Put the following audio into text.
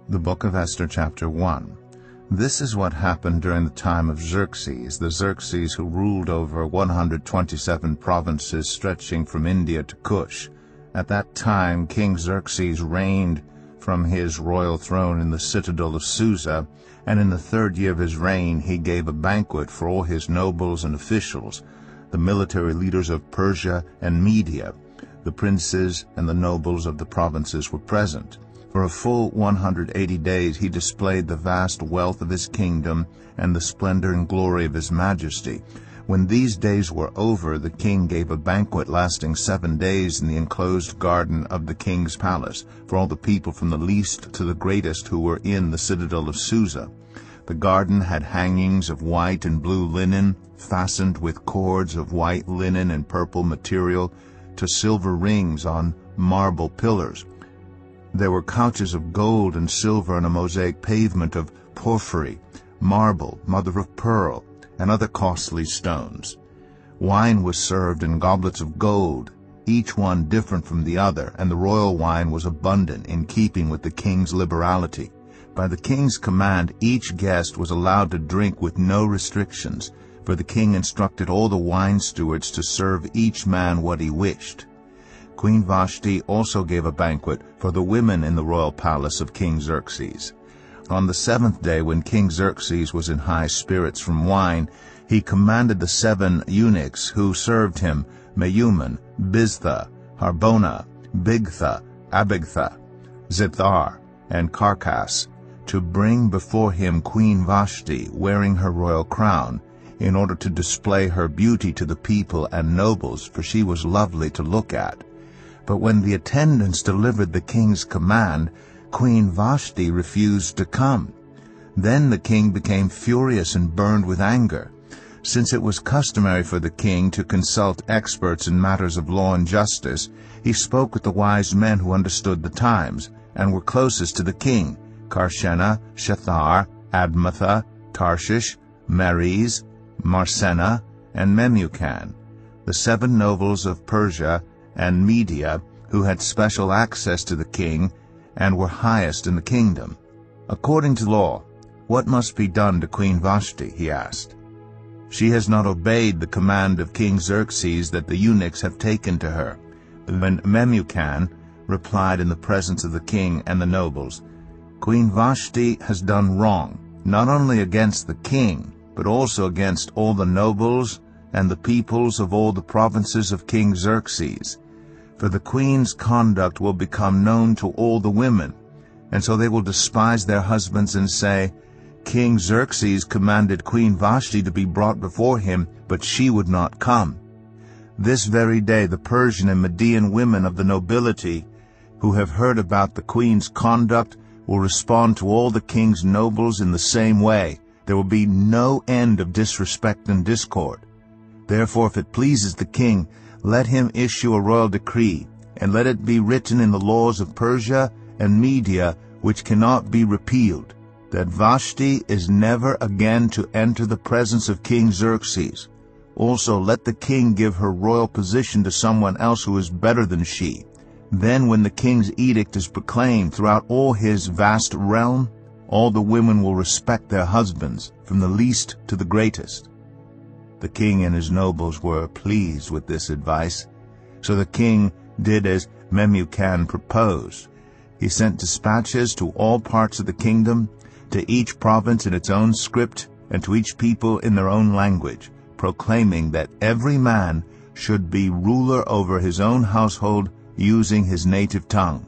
The Book of Esther, chapter 1. This is what happened during the time of Xerxes, the Xerxes who ruled over 127 provinces stretching from India to Cush. At that time King Xerxes reigned from his royal throne in the citadel of Susa, and in the 3rd year of his reign he gave a banquet for all his nobles and officials, the military leaders of Persia and Media. The princes and the nobles of the provinces were present. For a full 180 days he displayed the vast wealth of his kingdom and the splendor and glory of his majesty. When these days were over, the king gave a banquet lasting 7 days in the enclosed garden of the king's palace, for all the people from the least to the greatest who were in the citadel of Susa. The garden had hangings of white and blue linen, fastened with cords of white linen and purple material to silver rings on marble pillars. There were couches of gold and silver and a mosaic pavement of porphyry, marble, mother of pearl, and other costly stones. Wine was served in goblets of gold, each one different from the other, and the royal wine was abundant, in keeping with the king's liberality. By the king's command, each guest was allowed to drink with no restrictions, for the king instructed all the wine stewards to serve each man what he wished. Queen Vashti also gave a banquet for the women in the royal palace of King Xerxes. On the 7th day, when King Xerxes was in high spirits from wine, he commanded the 7 eunuchs who served him, Mehuman, Biztha, Harbona, Bigtha, Abagtha, Zithar, and Carcass, to bring before him Queen Vashti wearing her royal crown, in order to display her beauty to the people and nobles, for she was lovely to look at. But when the attendants delivered the king's command, Queen Vashti refused to come. Then the king became furious and burned with anger. Since it was customary for the king to consult experts in matters of law and justice, he spoke with the wise men who understood the times, and were closest to the king, Karshena, Shethar, Admatha, Tarshish, Meres, Marsena, and Memucan, the 7 nobles of Persia and Media, who had special access to the king and were highest in the kingdom. According to law, what must be done to Queen Vashti? He asked. She has not obeyed the command of King Xerxes that the eunuchs have taken to her. When Memucan replied in the presence of the king and the nobles, Queen Vashti has done wrong, not only against the king, but also against all the nobles and the peoples of all the provinces of King Xerxes. For the queen's conduct will become known to all the women, and so they will despise their husbands and say, King Xerxes commanded Queen Vashti to be brought before him, but she would not come. This very day the Persian and Median women of the nobility, who have heard about the queen's conduct, will respond to all the king's nobles in the same way. There will be no end of disrespect and discord. Therefore, if it pleases the king, let him issue a royal decree, and let it be written in the laws of Persia and Media, which cannot be repealed, that Vashti is never again to enter the presence of King Xerxes. Also let the king give her royal position to someone else who is better than she. Then when the king's edict is proclaimed throughout all his vast realm, all the women will respect their husbands, from the least to the greatest. The king and his nobles were pleased with this advice, so the king did as Memucan proposed. He sent dispatches to all parts of the kingdom, to each province in its own script, and to each people in their own language, proclaiming that every man should be ruler over his own household using his native tongue.